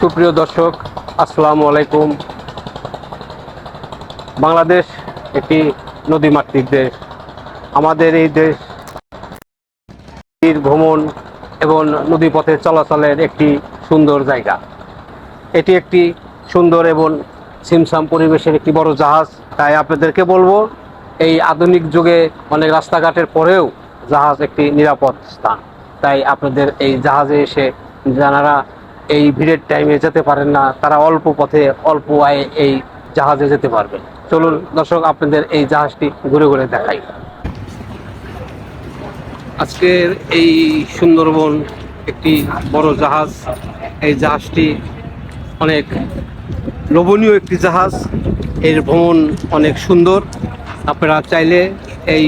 সুপ্রিয় দর্শক, আসসালামু আলাইকুম। বাংলাদেশ একটি নদীমাতৃক দেশ। আমাদের এই দেশ ভ্রমণ এবং নদীপথে চলাচলের একটি সুন্দর জায়গা। এটি একটি সুন্দর এবং ছিমছাম পরিবেশের একটি বড় জাহাজ। তাই আপনাদেরকে বলবো, এই আধুনিক যুগে অনেক রাস্তাঘাটের পরেও জাহাজ একটি নিরাপদ স্থান। তাই আপনাদের এই জাহাজে এসে যারা এই ভিড়ের টাইমে যেতে পারেন না, তারা অল্প পথে অল্প আয়ে এই জাহাজে যেতে পারবেন। চলুন দর্শক, আপনাদের এই জাহাজটি ঘুরে ঘুরে দেখাই। আজকের এই সুন্দরবন একটি বড় জাহাজ। এই জাহাজটি অনেক লোভনীয় একটি জাহাজ। এর ভ্রমণ অনেক সুন্দর। আপনারা চাইলে এই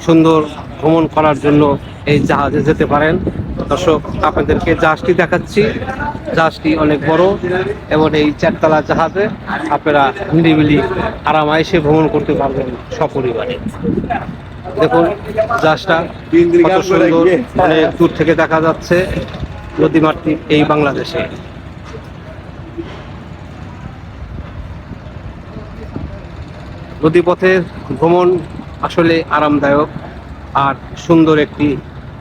সুন্দর ভ্রমণ করার জন্য এই জাহাজে যেতে পারেন। দর্শক, আপনাদেরকে জাহাজটি দেখাচ্ছি। জাহাজটি অনেক বড় এবং এই চারতলা জাহাজে আপনারা নিরিবিলি আরামায়েশে ভ্রমণ করতে পারবেন সপরিবারে। দেখুন জাহাজটা কত সুন্দর, অনেক দূর থেকে দেখা যাচ্ছে নদীমাতৃক এই বাংলাদেশে। নদীপথের ভ্রমণ আসলে আরামদায়ক আর সুন্দর একটি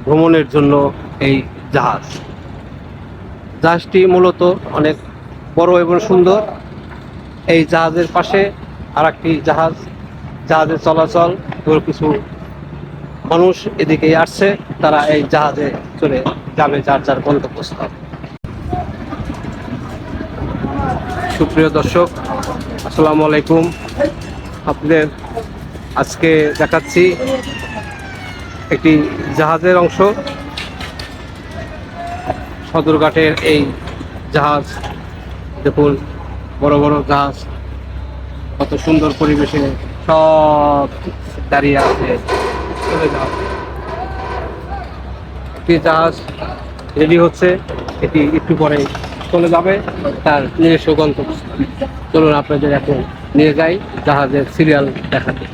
ভ্রমণের জন্য এই জাহাজটি মূলত অনেক বড় এবং সুন্দর। এই জাহাজের পাশে আর একটি জাহাজের চলাচল, কিছু মানুষ এদিকে আসছে, তারা এই জাহাজে চলে যাবে যার যার গন্তব্যস্থল। সুপ্রিয় দর্শক, আসসালামু আলাইকুম। আপনাদের আজকে দেখাচ্ছি একটি জাহাজের অংশ। সদরঘাটের এই জাহাজ দেখুন, বড় বড় জাহাজ কত সুন্দর পরিবেশে সব দাঁড়িয়ে আছে। চলে যাও, একটি জাহাজ রেডি হচ্ছে, এটি একটু পরে চলে যাবে তার নিজস্ব গন্তব্যস্থলে। চলুন আপনাদের এখন নিয়ে যাই জাহাজের সিরিয়াল দেখাতে।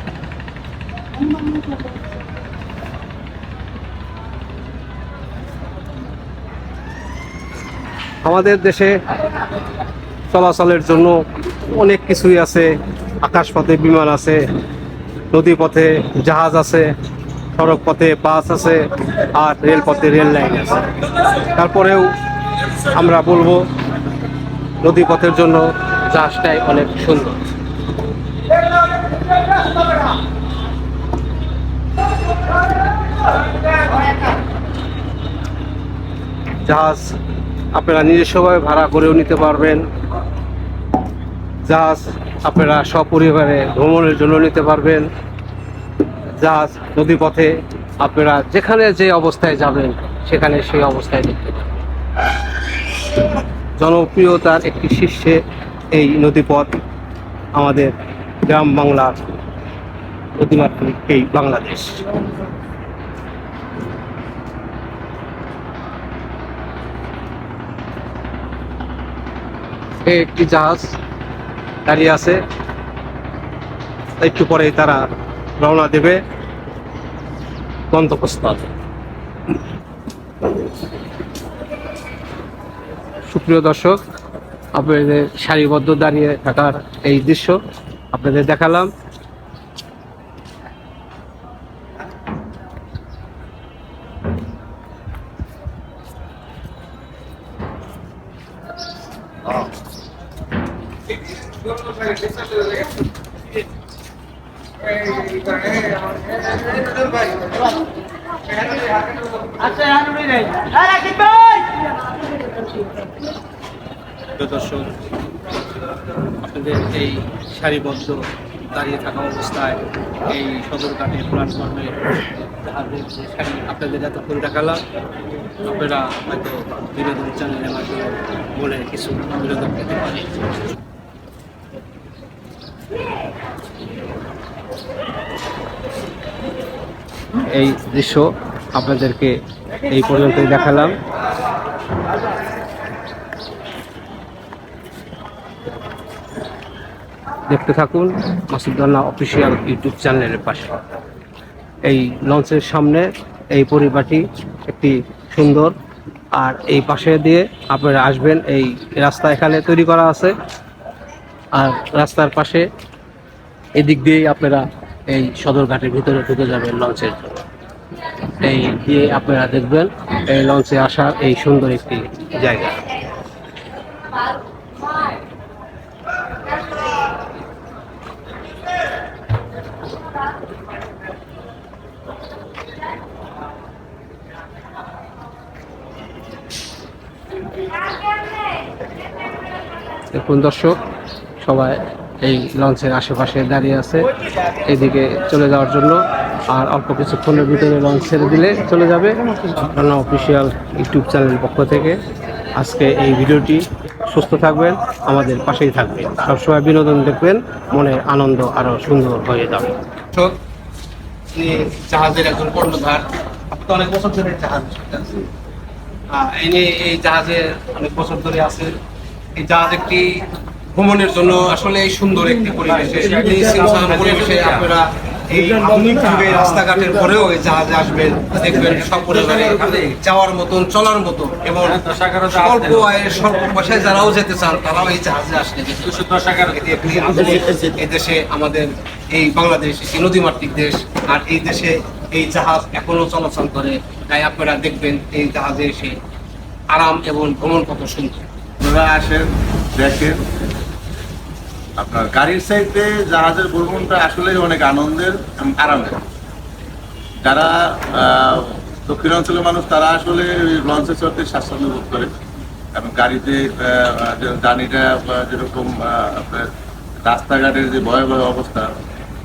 আমাদের দেশে চলাচলের জন্য অনেক কিছুই আছে। আকাশপথে বিমান আছে, নদীপথে জাহাজ আছে, সড়ক পথে বাস আছে, আর রেলপথে রেল লাইন আছে। তারপরেও আমরা বলবো নদীপথের জন্য জাহাজটাই অনেক সুন্দর। জাহাজ আপনারা নিজস্বভাবে ভাড়া করেও নিতে পারবেন। জাহাজ আপনারা সপরিবারে ভ্রমণের জন্য নিতে পারবেন। জাহাজ নদীপথে আপনারা যেখানে যে অবস্থায় যাবেন সেখানে সেই অবস্থায় দেখতে পাবেন। জনপ্রিয়তার একটি শীর্ষে এই নদীপথ আমাদের গ্রাম বাংলার নদীমাতৃক এই বাংলাদেশ। একটি জাহাজ দাঁড়িয়ে আছে, একটু পরেই তারা রওনা দেবে গন্তব্যস্থল। সুপ্রিয় দর্শক, আপনাদের সারিবদ্ধ দাঁড়িয়ে থাকার এই দৃশ্য আপনাদের দেখালাম। দর্শক, আপনাদের এই সারিবদ্ধ দাঁড়িয়ে থাকা অবস্থায় এই সদরঘাটে প্ল্যাটফর্মে জাহাজের যে সারি আপনাদের এতক্ষণ দেখালাম, আপনারা হয়তো বিনোদন চ্যানেলের মাধ্যমে মনে কিছু বিনোদন পেতে পারে। এই দৃশ্য আপনাদেরকে এই পর্যন্তই দেখালাম। দেখতে থাকুন মাসুদ রানা অফিসিয়াল ইউটিউব চ্যানেলের পাশে। এই লঞ্চের সামনে এই পরিবারটি একটি সুন্দর আর এই পাশে দিয়ে আপনারা আসবেন, এই রাস্তা এখানে তৈরি করা আছে। আর রাস্তার পাশে এদিক দিয়েই আপনারা এই সদরঘাটের ভিতরে ঢুকে যাবেন লঞ্চের জন্য। এই দিয়ে আপনারা দেখবেন এই লঞ্চে আসার এই সুন্দর একটি জায়গা। দেখুন দর্শক, সবাই এই লঞ্চের আশেপাশে দাঁড়িয়ে আছে এদিকে চলে যাওয়ার জন্য। আর অল্প কিছুক্ষণের ভিতরে লঞ্চ ছেড়ে দিলে চলে যাবে। রানা অফিসিয়াল ইউটিউব চ্যানেলের পক্ষ থেকে আজকে এই ভিডিওটি। সুস্থ থাকবেন, আমাদের পাশেই থাকবেন, সবসময় বিনোদন দেখবেন, মনের আনন্দ আরো সুন্দর হয়ে যাবে। জাহাজের একজন কর্ণধার, আপনি তো অনেক বছর ধরে জাহাজ এই জাহাজে অনেক বছর ধরে আছে। এই জাহাজ একটি ভ্রমণের জন্য আসলে সুন্দর একটি পরিবেশে পরিবেশে আপনারা এই আধুনিক যুগে রাস্তাঘাটের পরেও এই জাহাজে আসবেন, দেখবেন সপরিবারে যাওয়ার মতন, চলার মতো এবং স্বল্প আয়ের স্বল্প পয়সায় যারাও যেতে চান তারাও এই জাহাজে আসলে এই দেশে আমাদের এই বাংলাদেশ একটি নদীমাতৃক দেশ, আর এই দেশে এই জাহাজ এখনো চলাচল করে। তাই আপনারা দেখবেন এই জাহাজে এসে আরাম এবং ভ্রমণ কত সুন্দর। আপনারা আসেন, দেখেন। আপনার গাড়ির চাইতে জাহাজের ভ্রমণটা আসলে অনেক আনন্দের এবং আরামের। যারা দক্ষিণাঞ্চলের মানুষ তারা আসলে লঞ্চে চড়তে স্বাচ্ছন্দ্য বোধ করে, এবং গাড়িতে জার্নিটা যেরকম আপনার রাস্তাঘাটের যে ভয়াবহ অবস্থা,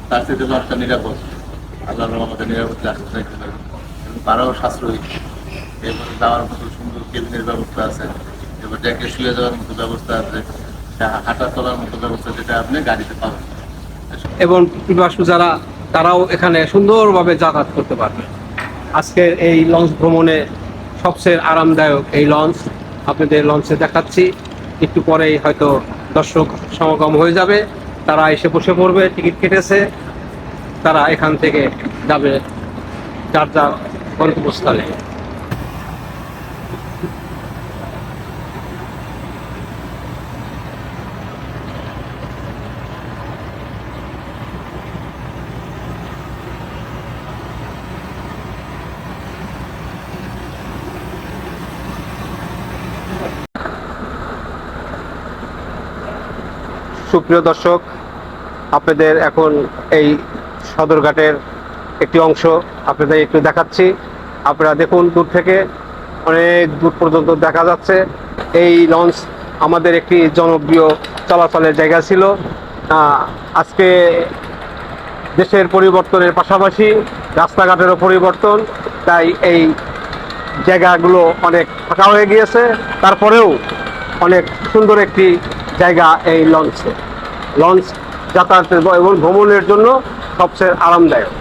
তার সাথে লঞ্চটা নিরাপদ। আল্লাহ আমাদের নিরাপদ রাখতে চাইতে পারে এবং তারাও সাশ্রয়ী। এরপরে যাওয়ার মতো সুন্দর কেবিনের ব্যবস্থা আছে, এবার ডেকে শুয়ে যাওয়ার মতো ব্যবস্থা আছে, হাঁটা চলার মতো ব্যবস্থা যেটা আপনি গাড়িতে পাবেন। এবং প্রবাসী যারা তারাও এখানে সুন্দরভাবে যাতায়াত করতে পারবে। আজকের এই লঞ্চ ভ্রমণে সবচেয়ে আরামদায়ক এই লঞ্চ আপনাদের লঞ্চে দেখাচ্ছি। একটু পরেই হয়তো দর্শক সমাগম হয়ে যাবে, তারা এসে বসে পড়বে, টিকিট কেটেছে, তারা এখান থেকে যাবে যার যার গন্তব্যস্থলে। সুপ্রিয় দর্শক, আপনাদের এখন এই সদরঘাটের একটি অংশ আপনাদের একটু দেখাচ্ছি। আপনারা দেখুন, দূর থেকে অনেক দূর পর্যন্ত দেখা যাচ্ছে। এই লঞ্চ আমাদের একটি জনপ্রিয় চলাচলের জায়গা ছিল। আজকে দেশের পরিবর্তনের পাশাপাশি রাস্তাঘাটেরও পরিবর্তন, তাই এই জায়গাগুলো অনেক ফাঁকা হয়ে গিয়েছে। তারপরেও অনেক সুন্দর একটি জায়গা এই লঞ্চ যাতায়াতের এবং ভ্রমণের জন্য সবচেয়ে আরামদায়ক।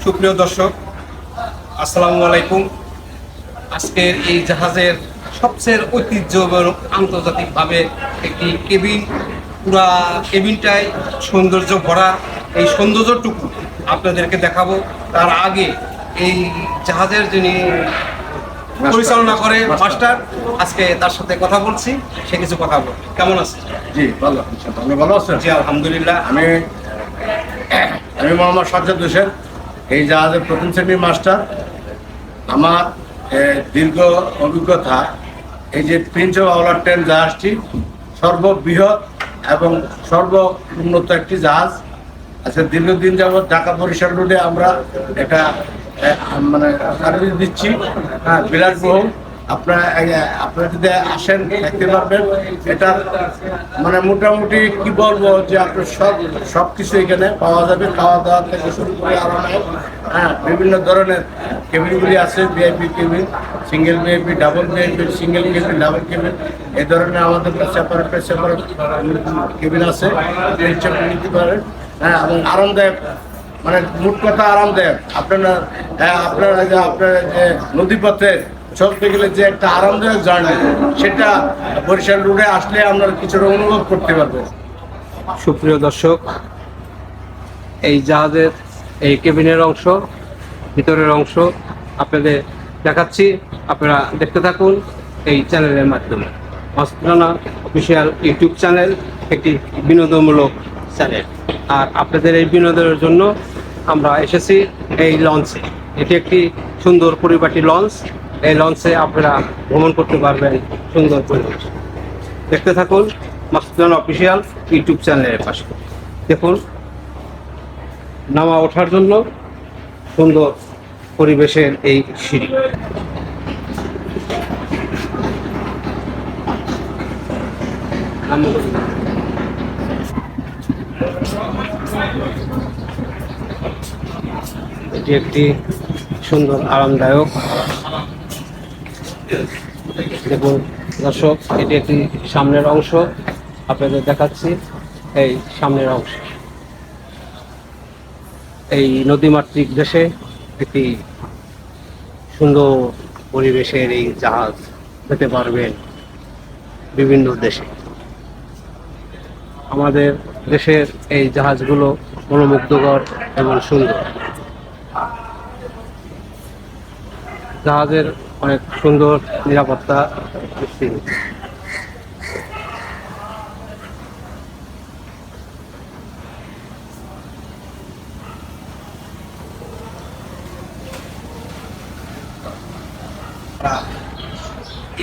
সুপ্রিয় দর্শক, আসসালামু আলাইকুম। আজকের এই জাহাজের সবচেয়ে ঐতিহ্য এবং আন্তর্জাতিকভাবে একটি কেবিন, পুরা কেবিনটাই সৌন্দর্য ভরা। এই সৌন্দর্যটুকু আপনাদেরকে দেখাবো। তার আগে এই জাহাজের যিনি পরিচালনা করে মাস্টার, আজকে তার সাথে কথা বলছি, সে কিছু কথা বল। কেমন আছে? জি ভালো, আপনি ভালো আছেন? জি আলহামদুলিল্লাহ। আমি মোহাম্মদ সাজ্জাদ হোসেন, এই জাহাজের প্রথম শ্রেণীর মাস্টার। আমার দীর্ঘ অভিজ্ঞতা, এই যে প্রিন্স অফ আওলার 10 জাহাজটি সর্ববৃহৎ এবং সর্বোন্নত একটি জাহাজ। আচ্ছা, দীর্ঘদিন যাবৎ ঢাকা বরিশাল রোডে আমরা একটা মানে সার্ভিস দিচ্ছি, হ্যাঁ, বিলাসবহুল। আপনারা যদি আসেন দেখতে পারবেন। এটা মানে মোটামুটি কি বলবো যে আপনার সব কিছু এখানে পাওয়া যাবে, খাওয়া দাওয়া থেকে শুরু করে আরামে। হ্যাঁ, বিভিন্ন ধরনের কেবিনগুলি আছে, VIP cabin, single VIP, double VIP, single cabin, double cabin, এই ধরনের আমাদের সেপারেট কেবিন আছে, নিতে পারেন। হ্যাঁ, এবং আরামদায়ক, মানে মোট কথা আরামদায়ক। আপনারা যে নদীপথে চলতে গেলে যে একটা আরামদায়ক জার্নি, সেটা বরিশাল রোডে আসলে আপনারা কিছুটা অনুভব করতে পারবেন। সুপ্রিয় দর্শক, এই জাহাজের এই কেবিনের অংশ ভিতরের অংশ আপনাদের দেখাচ্ছি, আপনারা দেখতে থাকুন এই চ্যানেলের মাধ্যমে। মাসুদানা অফিসিয়াল ইউটিউব চ্যানেল একটি বিনোদনমূলক চ্যানেল, আর আপনাদের এই বিনোদনের জন্য আমরা এসেছি এই লঞ্চে। এটি একটি সুন্দর পরিপাটি লঞ্চ। এই লঞ্চে আপনারা ভ্রমণ করতে পারবেন সুন্দর পরিবেশ। দেখতে থাকুন মাসুদানা অফিসিয়াল ইউটিউব চ্যানেলের পাশে। দেখুন নামা ওঠার জন্য সুন্দর পরিবেশের এই সিঁড়ি। এটি একটি সুন্দর আরামদায়ক, দেখুন দর্শক, এটি একটি সামনের অংশ, আপনাদের দেখাচ্ছি এই সামনের অংশ। এই নদীমাতৃক দেশে একটি সুন্দর পরিবেশের এই জাহাজ পেতে পারবেন বিভিন্ন দেশে। আমাদের দেশের এই জাহাজগুলো মনোমুগ্ধকর এবং সুন্দর। জাহাজের অনেক সুন্দর নিরাপত্তা নিশ্চিত।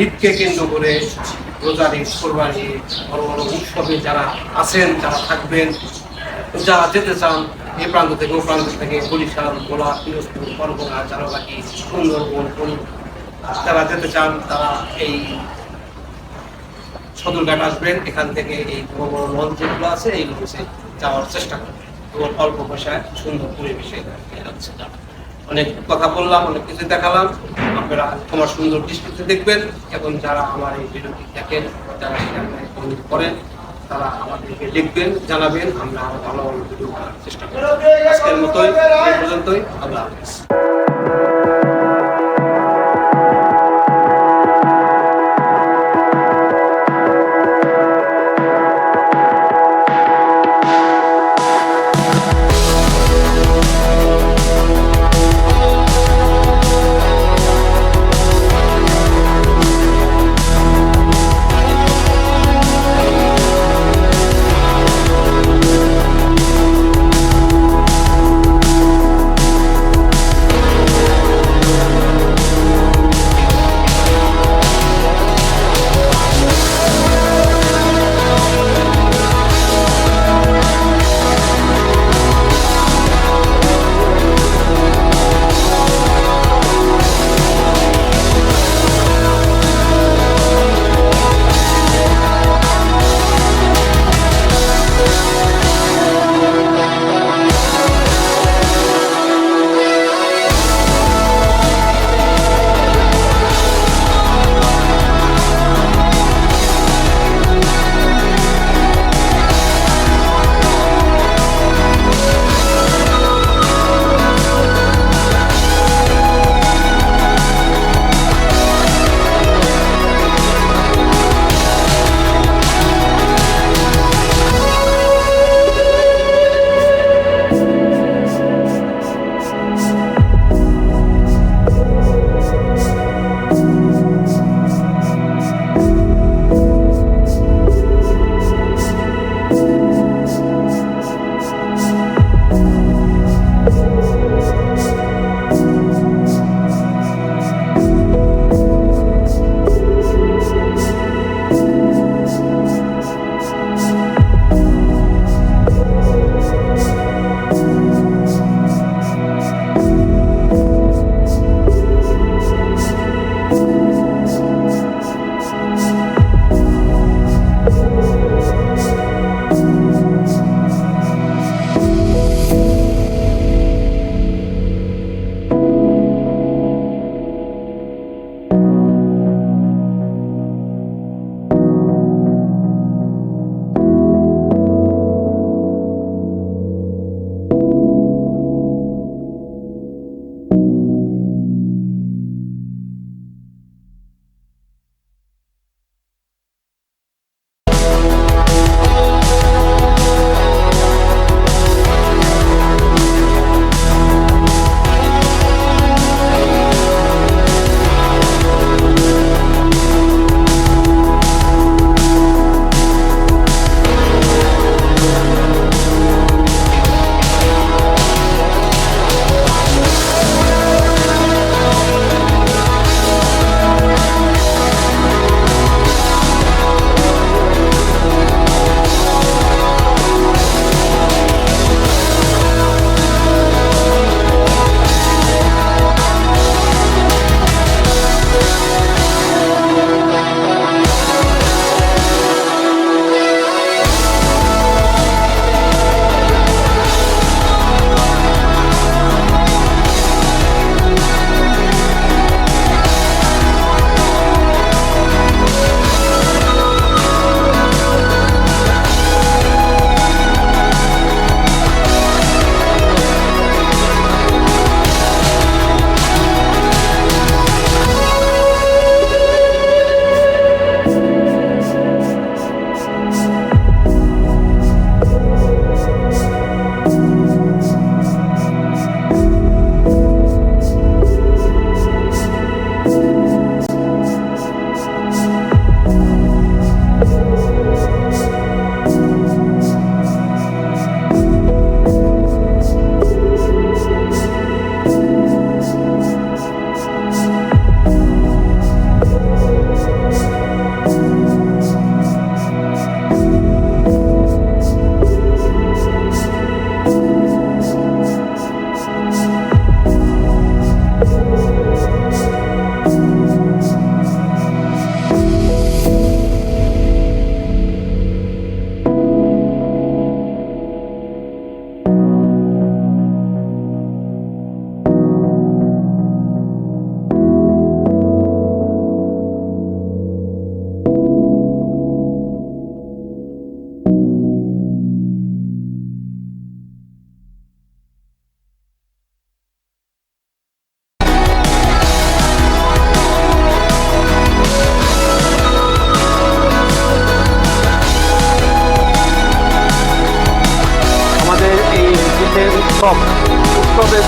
ঈদকে কেন্দ্র করে রোজার ঈদ, কোরবানি ঈদ, বড় বড় উৎসবে যারা আছেন, যারা থাকবেন, যারা যেতে চান এই প্রান্ত থেকে ও প্রান্ত থেকে, বরিশাল, ভোলা, পিরোজপুর, বরগুনা, চারুবাকি, সুন্দরবন, যারা যেতে চান তারা এই সদরঘাট আসবেন। এখান থেকে এই বড় বড় লঞ্চ যেগুলো আছে এই লঞ্চে যাওয়ার চেষ্টা করবেন এবং অল্প পয়সায় সুন্দর পরিবেশে যাচ্ছে। অনেক কথা বললাম, অনেক কিছু দেখালাম, আপনারা আমার সুন্দর দৃষ্টিতে দেখবেন এবং যারা আমার এই ভিডিওটি দেখেন, যারা কমেন্ট করেন, তারা আমাদেরকে লিখবেন, জানাবেন, আমরা আরো ভালো ভালো ভিডিও করার চেষ্টা করব। আজকের মতোই এই পর্যন্তই, আল্লাহ হাফেজ।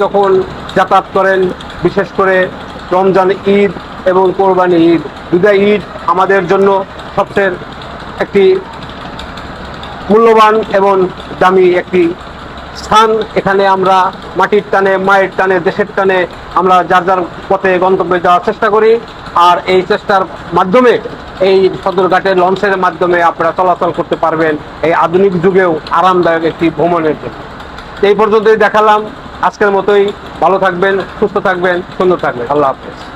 যখন যাতায়াত করেন, বিশেষ করে রমজান ঈদ এবং কোরবানি ঈদ, দুটা ঈদ আমাদের জন্য সবচেয়ে একটি মূল্যবান এবং দামি একটি স্থান। এখানে আমরা মাটির টানে, মায়ের টানে, দেশের টানে আমরা যার যার পথে গন্তব্যে যাওয়ার চেষ্টা করি। আর এই চেষ্টার মাধ্যমে এই সদরঘাটের লঞ্চের মাধ্যমে আপনারা চলাচল করতে পারবেন এই আধুনিক যুগেও আরামদায়ক একটি ভ্রমণের জন্য। এই পর্যন্তই দেখালাম। আজকের মতোই ভালো থাকবেন, সুস্থ থাকবেন, সুন্দর থাকবেন। আল্লাহ হাফেজ।